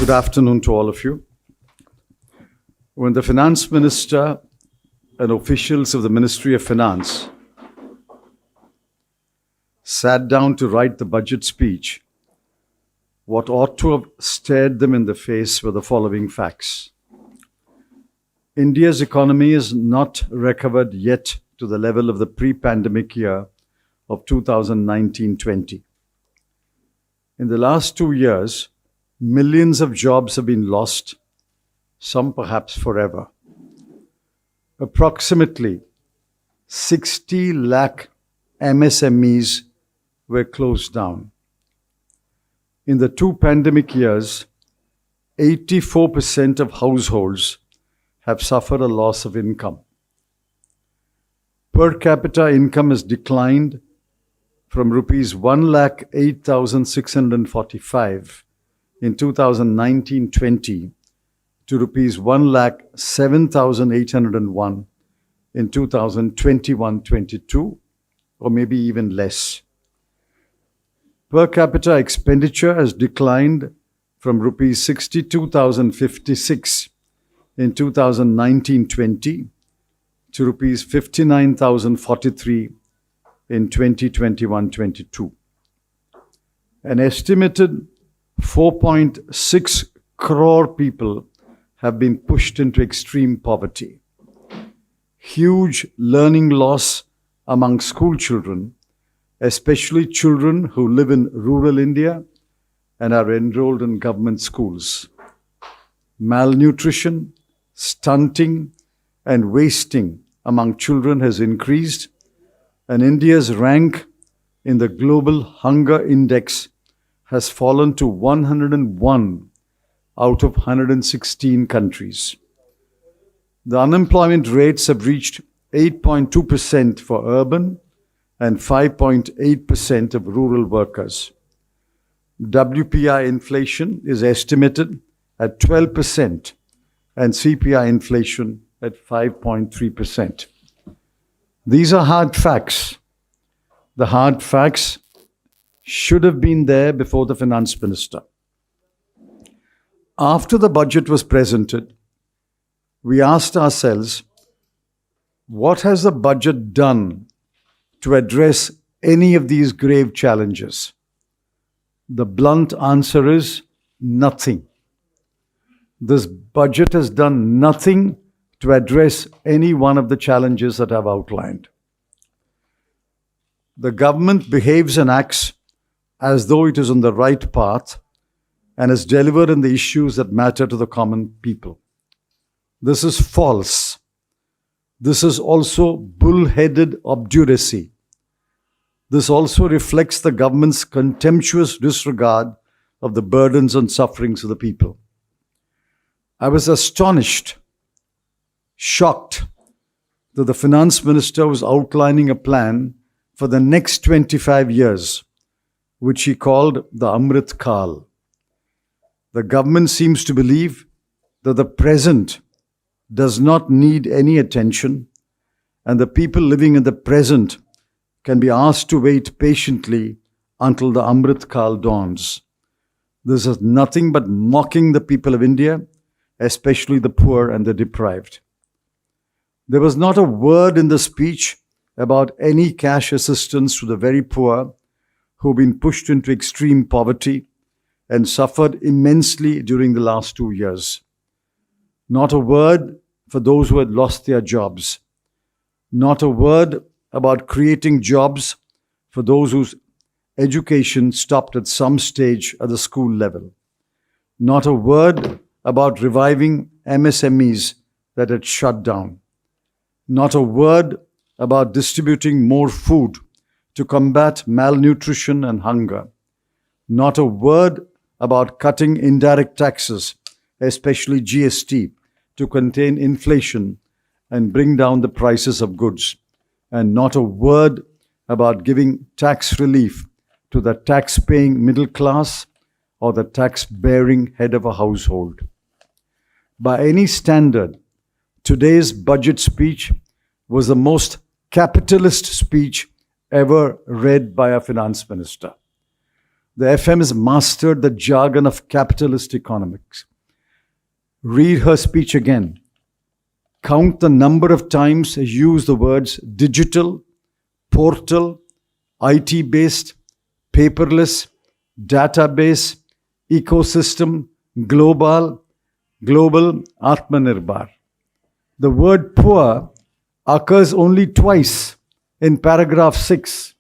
Good afternoon to all of you. When the Finance Minister and officials of the Ministry of Finance sat down to write the budget speech, what ought to have stared them in the face were the following facts. India's economy is not recovered yet to the level of the pre-pandemic year of 2019-20. In the last 2 years, millions of jobs have been lost, some perhaps forever. Approximately 60 lakh MSMEs were closed down. In the 2 pandemic years, 84% of households have suffered a loss of income. Per capita income has declined from rupees 1,08,645 in 2019-20 to rupees 1,07,801 in 2021-22, or maybe even less. Per capita expenditure has declined from rupees 62,056 in 2019-20 to rupees 59,043 in 2021-22. An estimated 4.6 crore people have been pushed into extreme poverty. Huge learning loss among school children, especially children who live in rural India and are enrolled in government schools. Malnutrition, stunting, and wasting among children has increased, and India's rank in the Global Hunger Index has fallen to 101 out of 116 countries. The unemployment rates have reached 8.2% for urban and 5.8% of rural workers. WPI inflation is estimated at 12% and CPI inflation at 5.3%. These are hard facts. The hard facts should have been there before the Finance Minister. After the budget was presented, we asked ourselves, what has the budget done to address any of these grave challenges? The blunt answer is nothing. This budget has done nothing to address any one of the challenges that I've outlined. The government behaves and acts as though it is on the right path and has delivered on the issues that matter to the common people. This is false. This is also bull-headed obduracy. This also reflects the government's contemptuous disregard of the burdens and sufferings of the people. I was astonished, shocked, that the Finance Minister was outlining a plan for the next 25 years, which he called the Amrit Kal. The government seems to believe that the present does not need any attention, and the people living in the present can be asked to wait patiently until the Amrit Kal dawns. This is nothing but mocking the people of India, especially the poor and the deprived. There was not a word in the speech about any cash assistance to the very poor who've been pushed into extreme poverty and suffered immensely during the last 2 years. Not a word for those who had lost their jobs. Not a word about creating jobs for those whose education stopped at some stage at the school level. Not a word about reviving MSMEs that had shut down. Not a word about distributing more food to combat malnutrition and hunger. Not a word about cutting indirect taxes, especially GST, to contain inflation and bring down the prices of goods. And not a word about giving tax relief to the tax-paying middle class or the tax-bearing head of a household. By any standard, today's budget speech was the most capitalist speech ever read by a finance minister. The FM has mastered the jargon of capitalist economics. Read her speech again. Count the number of times she used the words digital, portal, IT-based, paperless, database, ecosystem, global, Atmanirbhar. The word poor occurs only twice in paragraph 6